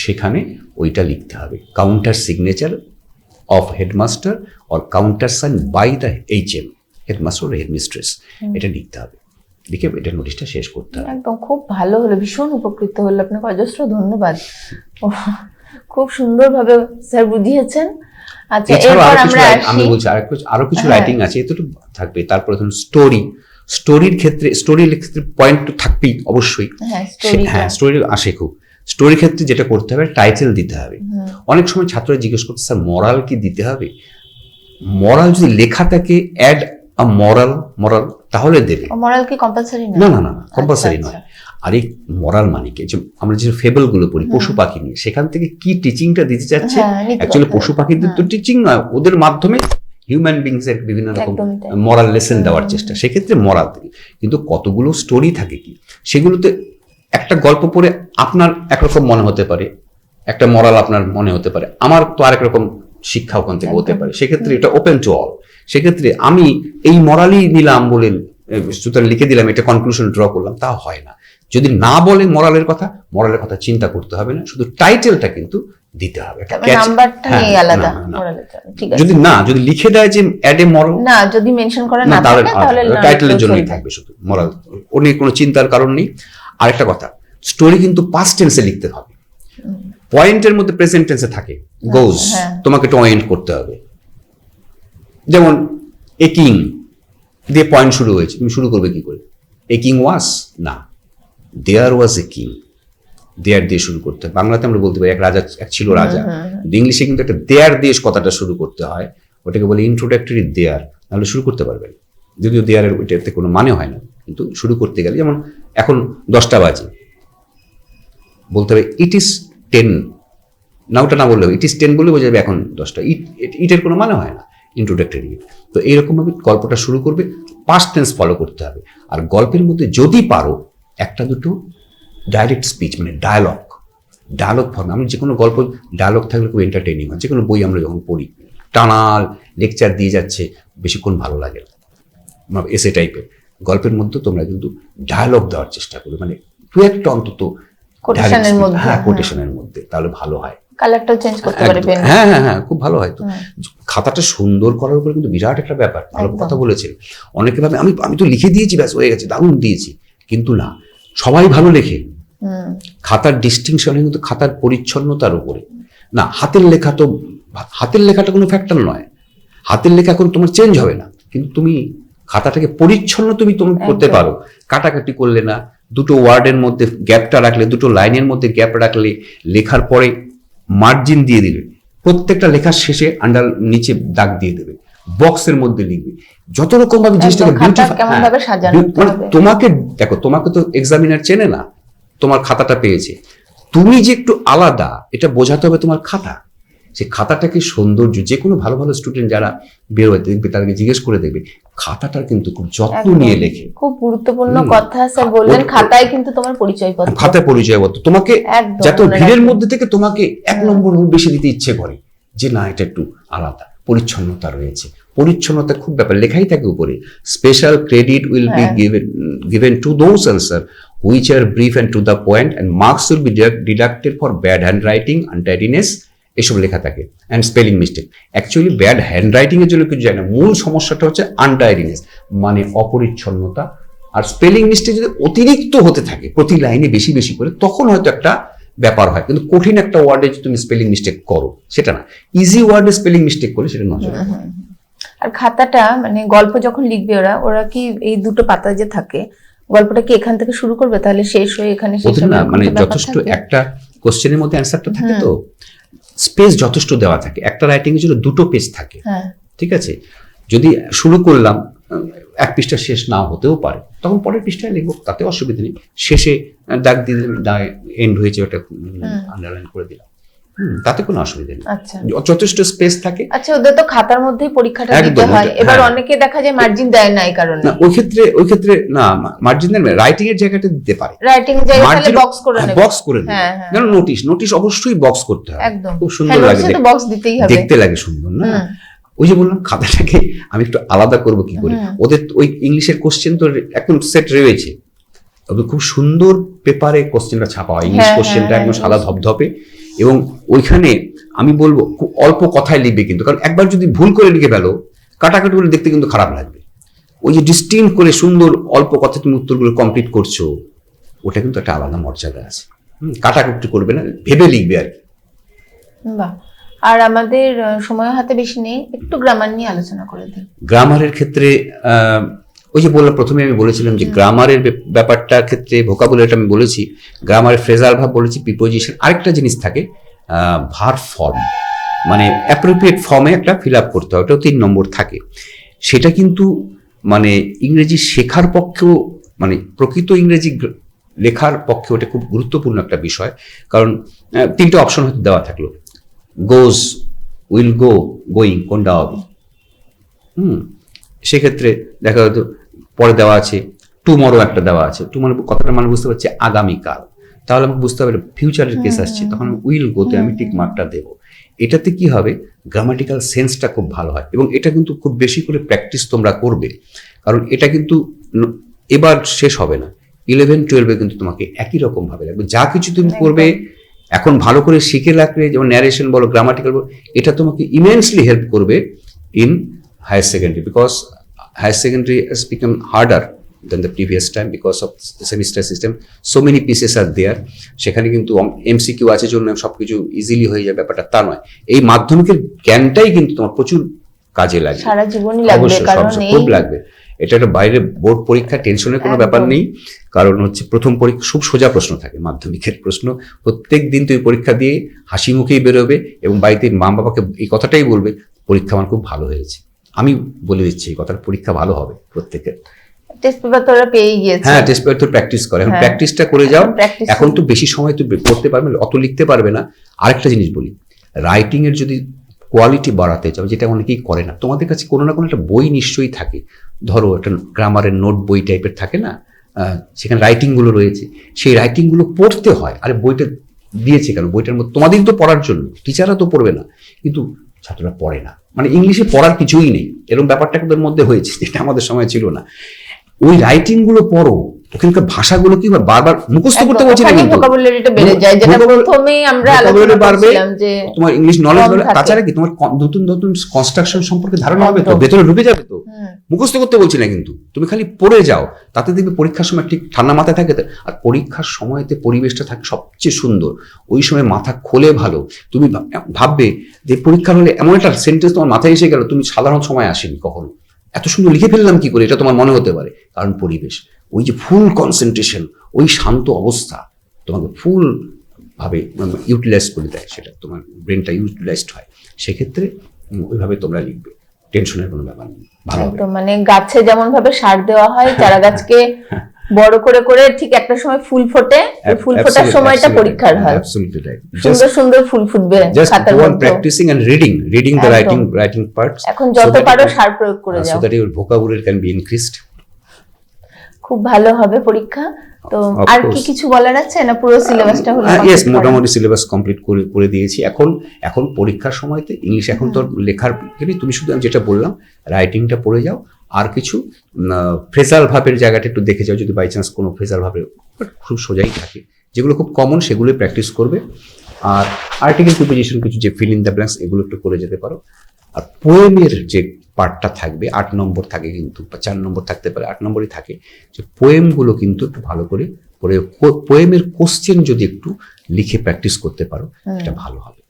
সেখানে ওইটা লিখতে হবে, counter signature of headmaster or counter sign by the HM, headmaster ও হেডমিস্ট্রেস, এটা লিখতে হবে, লিখে এটা নোটিশটা শেষ করতে হবে। একদম খুব ভালো হলো, ভীষণ উপকৃত হলো, আপনাকে অজস্র ধন্যবাদ, খুব সুন্দরভাবে স্যার বুঝিয়েছেন। আচ্ছা, এরপর আমরা আমি বলছি আরো কিছু রাইটিং আছে, এতটুকু থাকবে। তারপরে ধরুন স্টোরির ক্ষেত্রে পয়েন্ট তো থাকবেই অবশ্যই, হ্যাঁ স্টোরি আসে খুব। স্টোরির ক্ষেত্রে যেটা করতে হবে, টাইটেল দিতে হবে। অনেক সময় ছাত্ররা জিজ্ঞেস করতে, স্যার মরাল কি দিতে হবে? মরাল যদি লেখা থাকে, অ্যাড আ মরাল তাহলে দেবে। মরাল কি কম্পালসারি না? না কম্পালসারি নয়। আর এই মরাল মানে কি, আমরা যে ফেবল গুলো পড়ি পশু পাখি নিয়ে, সেখান থেকে কি টিচিংটা দিতে চাচ্ছে, অ্যাকচুয়ালি পশু পাখিদের তো টিচিং নয়, ওদের মাধ্যমে হিউম্যান বিংস এর বিভিন্ন রকম মরাল লেসন দেওয়ার চেষ্টা, সেক্ষেত্রে মরাল থেকে। কিন্তু কতগুলো স্টোরি থাকে কি, সেগুলোতে একটা গল্প পড়ে আপনার একরকম মনে হতে পারে, একটা মরাল আপনার মনে হতে পারে, আমার তো আরেক রকম শিক্ষা ওখান থেকে হতে পারে। সেক্ষেত্রে এটা ওপেন টু অল। সেক্ষেত্রে আমি এই মরালই নিলাম বলে সুতরাং লিখে দিলাম, এটা কনক্লুশন ড্র করলাম, তা হয় না। যদি না বলে মরালের কথা চিন্তা করতে হবে না, শুধু টাইটেলটা কিন্তু দিতে হবে। যদি লিখে দেয় যে অ্যাড এ মরাল, না যদি মেনশন করা না থাকে তাহলে টাইটেলের জন্যই থাকবে শুধু মরাল, ওর কোনো চিন্তার কারণ নেই। আরেকটা কথা, স্টোরি কিন্তু পাস্ট টেন্সে লিখতে হবে, পয়েন্টের মধ্যে প্রেজেন্ট টেন্সে থাকে গোজ, তোমাকে টু এন্ড করতে হবে। যেমন এ কিং দিয়ে পয়েন্ট শুরু হয়েছে, তুমি শুরু করবে কি করে? এ কিং ওয়াজ না, দেয়ার ওয়াজ এ কিং, দেয়ার দিয়ে শুরু করতে হয়। বাংলাতে আমরা বলতে পারি এক ছিল রাজা, ইংলিশে কিন্তু একটা দেয়ার দিয়ে কথাটা শুরু করতে হয়, ওটাকে বলে ইন্ট্রোডাক্টরি দেয়ার, নাহলে শুরু করতে পারবেন। যদিও দেয়ারের ওইটাতে কোনো মানে হয় না, কিন্তু শুরু করতে গেলে, যেমন এখন 10টা বাজে, বলতে হবে ইট ইজ 10, না ওটা না বললে ইট ইজ 10 বলে বোঝা যাবে এখন 10টা। ইটের কোনো মানে হয় না, ইন্ট্রোডাক্টরি। তো এইরকমভাবে গল্পটা শুরু করবে, পাস্ট টেন্স ফলো করতে হবে। আর গল্পের মধ্যে যদি পারো একটা দুটো ডাইরেক্ট স্পিচ, মানে ডায়ালগ ফর্মে। আমি যে কোনো গল্প ডায়ালগ থাকলে খুব এন্টারটেইনিং হয়। যে কোনো বই আমরা যখন পড়ি, টানা লেকচার দিয়ে যাচ্ছে, বেশিক্ষণ ভালো লাগে না, এসে টাইপের। গল্পের মধ্যে তোমরা কিন্তু ডায়ালগ দেওয়ার চেষ্টা করবে, মানে দু একটা অন্তত কোটেশনের মধ্যে, তাহলে ভালো হয়। কালারটাও চেঞ্জ করতে পারে পেন। হ্যাঁ, খুব ভালো হয়। তো খাতাটা সুন্দর করার উপরে কিন্তু বিরাট একটা ব্যাপার। ভালো কথা বলেছেন। অনেকে ভাবে আমি তো লিখে দিয়েছি, ব্যাস হয়ে গেছে, দারুণ দিয়েছি, কিন্তু না, সবাই ভালো লেখে। খাতার ডিস্টিংশন কিন্তু খাতার পরিচ্ছন্নতার উপরে না। হাতের লেখাটা কোনো ফ্যাক্টর নয়, হাতের লেখা এখন তোমার চেঞ্জ হবে না, কিন্তু তুমি খাতাটাকে পরিচ্ছন্ন তুমি করতে পারো। কাটাকাটি করলে না, দুটো ওয়ার্ডের মধ্যে গ্যাপটা রাখলে, দুটো লাইনের মধ্যে গ্যাপ রাখলে, লেখার পরে মার্জিন দিয়ে দিলে, প্রত্যেকটা লেখার শেষে নিচে দাগ দিয়ে দেবে, বক্সের মধ্যে লিখবে, যত রকম ভাবে জিনিসটাকে তোমাকে দেখো, তোমাকে তো এক্সামিনার চেনে না, তোমার খাতাটা পেয়েছে, তুমি যে একটু আলাদা এটা বোঝাতে হবে তোমার খাতা। সে খাতাটাকে সৌন্দর্য, যে কোনো ভালো ভালো স্টুডেন্ট যারা বের হয়ে দেখবে, তাদেরকে জিজ্ঞেস করে দেখবে, খাতাটার কিন্তু খুব যত্ন নিয়ে লেখে। খুব গুরুত্বপূর্ণ কথা স্যার বললেন, খাতায় কিন্তু তোমার পরিচয়পত্র, খাতায় পরিচয়পত্র তোমাকে যত ভিড়ের মধ্যে থেকে তোমাকে 1 নম্বর বেশি দিতে ইচ্ছে করে, যে না এটা একটু আলাদা, পরিচ্ছন্নতা রয়েছে। পরিচ্ছন্নতা খুব ব্যাপার, লেখাই থাকে উপরে, special credit will be given to those answer which are brief and to the point and marks will be deducted for bad handwriting, untidiness, এসব লেখা থাকে, and spelling mistake. Actually bad handwriting এর জন্য কিছু যায় না, মূল সমস্যাটা হচ্ছে আনটাইডিনেস, মানে অপরিচ্ছন্নতা। আর স্পেলিং মিস্টেক যদি অতিরিক্ত হতে থাকে প্রতি লাইনে বেশি বেশি করে, তখন হয়তো একটা ব্যাপার হয়। কিন্তু কঠিন একটা ওয়ার্ডে যদি তুমি স্পেলিং মিস্টেক করো, সেটা না। ইজি ওয়ার্ডে স্পেলিং মিস্টেক করলে সেটা নজর। আর খাতাটা মানে গল্প যখন লিখবে ওরা কি এই দুটো পাতা যে থাকে, গল্পটা কি এখান থেকে শুরু করবে, তাহলে শেষ হয়ে এখানে শেষ হবে না? মানে যথেষ্ট একটা কোশ্চেনের মধ্যে অ্যানসারটা থাকে, তো স্পেস যথেষ্ট দেওয়া থাকে। একটা রাইটিং এর জন্য 2টো পেজ থাকে, ঠিক আছে? যদি শুরু করলাম, 1 পৃষ্ঠা শেষ নাও হতেও পারে, তখন পরের পৃষ্ঠায় লিখবো, তাতে অসুবিধা নেই। শেষে দাগ দিয়ে দিলাম, এন্ড হয়েছে, ওটা আন্ডারলাইন করে দিলাম, তাতে কোনো অসুবিধা নেই। যথেষ্ট স্পেস থাকে। আচ্ছা, ওদের তো খাতার মধ্যেই পরীক্ষাটা দিতে হয়, এবার অনেকে দেখা যায় মার্জিন দেয় না এই কারণে। না, ওই ক্ষেত্রে না, মার্জিন দেন রাইটিং এর জায়গাটা দিতে পারে, রাইটিং এর জায়গায় বক্স করে নেবে, বক্স করে নেবে। যেন নোটিশ অবশ্যই বক্স করতে হয়, খুব সুন্দর লাগে, বক্স দিতেই হবে, দেখতে লাগে সুন্দর না? ওই যে বললাম, খাতাটাকে আমি একটু আলাদা করব কি করে। ওদের ওই ইংলিশের কোশ্চেন তো একদম সেট রয়েছে, তবে খুব সুন্দর পেপারে কোশ্চেনটা ছাপা হয়, ইংলিশ কোশ্চেনটা একদম সাদা ধপধপে, এবং ওইখানে আমি বলবো খুব অল্প কথায় লিখবে, কিন্তু কারণ একবার যদি ভুল করে লিখে ফেলো, কাটাকাটি করে দেখতে কিন্তু খারাপ লাগবে। ওই যে ডিস্টিংক্ট করে সুন্দর অল্প কথায় তুমি উত্তরগুলো কমপ্লিট করছো, ওটা কিন্তু একটা আলাদা মর্যাদা আছে। কাটাকুটি করবে না, ভেবে লিখবে আর কি। বাহ। আর আমাদের সময় হাতে বেশি নেই, একটু গ্রামার নিয়ে আলোচনা করে দিন। গ্রামারের ক্ষেত্রে ওই যে বললাম, প্রথমে আমি বলেছিলাম যে গ্রামারের ব্যাপারটার ক্ষেত্রে ভোকাবুলারিটা আমি বলেছি, গ্রামারের ফ্রেজাল ভাব বলেছি, প্রিপোজিশন, আরেকটা জিনিস থাকে ভার্ব ফর্ম, মানে অ্যাপ্রোপ্রিয়েট ফর্মে একটা ফিল আপ করতে হয়, ওটাও 3 নম্বর থাকে। সেটা কিন্তু মানে ইংরেজি শেখার পক্ষেও, মানে প্রকৃত ইংরেজি লেখার পক্ষে ওটা খুব গুরুত্বপূর্ণ একটা বিষয়। কারণ 3টে অপশন হয়তো দেওয়া থাকলো, গোজ, উইল গো, গোয়িং, কোনটা হবে? সেক্ষেত্রে দেখা হয়তো পরে দেওয়া আছে টুমরো, একটা দেওয়া আছে টুমরো, কথাটা মানে বুঝতে পারছি আগামীকাল, তাহলে আমাকে বুঝতে হবে ফিউচারের কেস আসছে, তখন উইল গোতে আমি টিক মার্কটা দেবো। এটাতে কি হবে, গ্রামাটিক্যাল সেন্সটা খুব ভালো হয়, এবং এটা কিন্তু খুব বেশি করে প্র্যাকটিস তোমরা করবে, কারণ এটা কিন্তু এবার শেষ হবে না, 11-12 কিন্তু তোমাকে একই রকম ভাবে লাগবে। যা কিছু তুমি করবে এখন ভালো করে শিখে রাখলে, যেমন ন্যারেশন বলো, গ্রামাটিক্যাল বলো, এটা তোমাকে ইমেন্সলি হেল্প করবে in higher secondary, because higher secondary has become harder than the previous time because of the semester system. So many pieces are there. সেখানে কিন্তু MCQ আছে জন্য সবকিছু ইজিলি হয়ে যায়, ব্যাপারটা তা নয়। এই মাধ্যমিকের জ্ঞানটাই কিন্তু তোমার প্রচুর কাজে লাগে, সারা জীবনই লাগবে, অবশ্যই কারণ খুব লাগবে। এটা একটা বাইরে বোর্ড পরীক্ষা, টেনশনের কোনো ব্যাপার নেই, কারণ হচ্ছে প্রথম পরীক্ষা খুব সোজা প্রশ্ন থাকে, মাধ্যমিকের প্রশ্ন প্রত্যেক দিন তুমি পরীক্ষা দিয়ে হাসি মুখেই বেরোবে এবং বাড়িতে মা বাবাকে এই কথাটাই বলবে, পরীক্ষা আমার খুব ভালো হয়েছে। আমি বলে দিচ্ছি এই কথাটা, পরীক্ষা ভালো হবে প্রত্যেকের। টেস্ট পেপার তো ওরা পেয়ে গিয়েছে। হ্যাঁ, টেস্ট পেপার তো প্র্যাকটিস করে, এখন প্র্যাকটিসটা করে যাও। এখন তো বেশি সময় তো পড়তে পারবে না, অত লিখতে পারবে না। আরেকটা জিনিস বলি, রাইটিং এর যদি কোয়ালিটি বাড়াতে চাও, যেটা অনেকেই করে না, তোমাদের কাছে কোনো না কোনো একটা বই নিশ্চয়ই থাকে। ধরো একটা গ্রামারের নোট বই টাইপের থাকে না, সেখানে রাইটিং গুলো রয়েছে, সেই রাইটিং গুলো পড়তে হয়। আরে বইটা দিয়েছে কেন, বইটার মধ্যে তোমাদের তো পড়ার জন্য, টিচাররা তো পড়বে না, কিন্তু ছাত্ররা পড়ে না, মানে ইংলিশে পড়ার কিছুই নেই, এরকম ব্যাপারটা ওদের মধ্যে হয়েছে, যেটা আমাদের সময় ছিল না। ওই রাইটিং গুলো পড়ো, ওখানকার ভাষাগুলো কি বারবার মুখস্থ করতে বলছি না, কিন্তু ভোকাবুলারিটা বেড়ে যায়, যেটা প্রথমেই আমরা আলোচনা করেছিলাম যে তোমার ইংলিশ নলেজ বাড়বে। তাছাড়া কি তোমার নতুন নতুন কনস্ট্রাকশন সম্পর্কে ধারণা হবে, তো ভেতরে ঢুকে যাবে। তো মুখস্থ করতে বলছি না, কিন্তু তুমি খালি পড়ে যাও, তাতে দেখবে পরীক্ষার সময় ঠিক ঠান্ডা মাথায় থাকে। আর পরীক্ষার সময়তে পরিবেশটা থাকে সবচেয়ে সুন্দর, ওই সময় মাথা খোলে ভালো। তুমি ভাববে যে পরীক্ষার হলে এমন একটা সেন্টেন্স তোমার মাথায় এসে গেল, তুমি সাধারণ সময় আসেনি কখনো, এত সুন্দর লিখে ফেললাম কি করে, এটা তোমার মনে হতে পারে। কারণ পরিবেশ, ওই যে ফুল কনসেন্ট্রেশন, ওই শান্ত অবস্থা তোমাকে ফুল ভাবে ইউটিলাইজ করে দেয়, সেটা তোমার ব্রেনটা ইউটিলাইজড হয়। সেক্ষেত্রে ওইভাবে তোমরা লিখবে, টেনশনের কোনো ব্যাপার নেই, ভালো হবে। মানে গাছে যেমন ভাবে সার দেওয়া হয়, চারা গাছকে বড় করে করে ঠিক একটা সময় ফুল ফোটে, ফুল ফোটার সময়টা পরীক্ষার হয়। সুন্দর সুন্দর ফুল ফুটবে খাতার মধ্যে। Practising and reading the writing parts. এখন যত পারো সার প্রয়োগ করে যাও, so that your vocabulary can be increased. খুব ভালো হবে পরীক্ষা। তো আর কি কিছু বলার আছে, না পুরো সিলেবাসটা হলো? ইয়েস, মোটামুটি সিলেবাস কমপ্লিট করে দিয়েছি। এখন পরীক্ষার সময়তে ইংলিশ এখন তো লেখার তুমি শুধু যেটা বললাম রাইটিংটা পড়ে যাও, আর কিছু ফ্রেজাল ভাবের জায়গাটা একটু দেখে যাও, যদি বাই চান্স কোনো ফ্রেজাল ভাবের খুব সোজাই থাকে, যেগুলো খুব কমন সেগুলো প্র্যাকটিস করবে। আর আর্টিকেল প্রিপোজিশন কিছু যে ফিল ইন দ্য ব্ল্যাঙ্কস, এগুলো একটু করে যেতে পারো। আর পোয়েমের যে পার্টটা থাকবে 8 নম্বর থাকে, কিন্তু 4 নম্বর থাকতে পারে, 8 নম্বরই থাকে, যে পোয়েমগুলো কিন্তু একটু ভালো করে পড়ে, পোয়েমের কোশ্চেন যদি একটু লিখে প্র্যাকটিস করতে পারো, এটা ভালো হবে।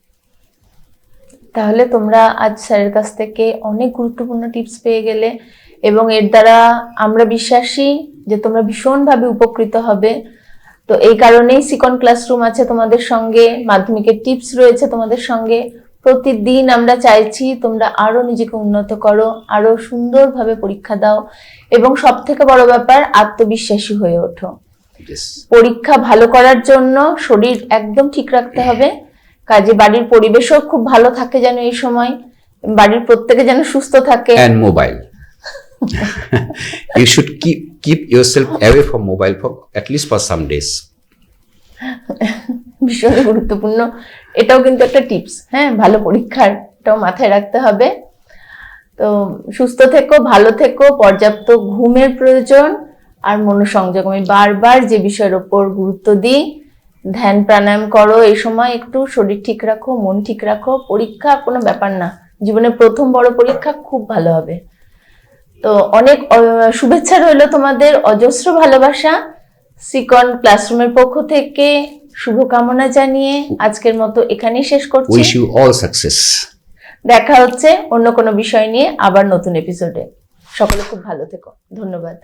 তাহলে তোমরা আজ স্যারের কাছ থেকে অনেক গুরুত্বপূর্ণ টিপস পেয়ে গেলে, এবং এর দ্বারা আমরা বিশ্বাসী যে তোমরা ভীষণভাবে উপকৃত হবে। তো এই কারণেই সিকন ক্লাসরুম আছে তোমাদের সঙ্গে, মাধ্যমিকের টিপস রয়েছে তোমাদের সঙ্গে। প্রতিদিন আমরা চাইছি তোমরা আরো নিজেকে উন্নত করো, আরো সুন্দরভাবে পরীক্ষা দাও, এবং সব থেকে বড় ব্যাপার আত্মবিশ্বাসী হয়ে ওঠো। পরীক্ষা ভালো করার জন্য শরীর একদম ঠিক রাখতে হবে, কাজে বাড়ির পরিবেশও খুব ভালো থাকে যেন এই সময়, বাড়ির প্রত্যেকে যেন সুস্থ থাকে। And mobile. You should keep yourself away from mobile for at least for some days. ভীষণ গুরুত্বপূর্ণ, এটাও কিন্তু একটা টিপস। হ্যাঁ, ভালো পরীক্ষার এটাও মাথায় রাখতে হবে। তো সুস্থ থেকো, ভালো থেকো, পর্যাপ্ত ঘুমের প্রয়োজন, আর মনোসংযোগ। আমি বারবার যে বিষয়ের ওপর গুরুত্ব দিই, ধ্যান প্রাণায়াম করো এই সময়, একটু শরীর ঠিক রাখো, মন ঠিক রাখো। পরীক্ষা কোনো ব্যাপার না, জীবনের প্রথম বড় পরীক্ষা, খুব ভালো হবে। তো অনেক শুভেচ্ছা রইল তোমাদের, অজস্র ভালোবাসা। সিকন ক্লাসরুমের পক্ষ থেকে শুভকামনা জানিয়ে আজকের মতো এখানেই শেষ করছি। Wish you all success. দেখা হচ্ছে অন্য কোনো বিষয় নিয়ে আবার নতুন এপিসোডে। সকলে খুব ভালো থেকো, ধন্যবাদ।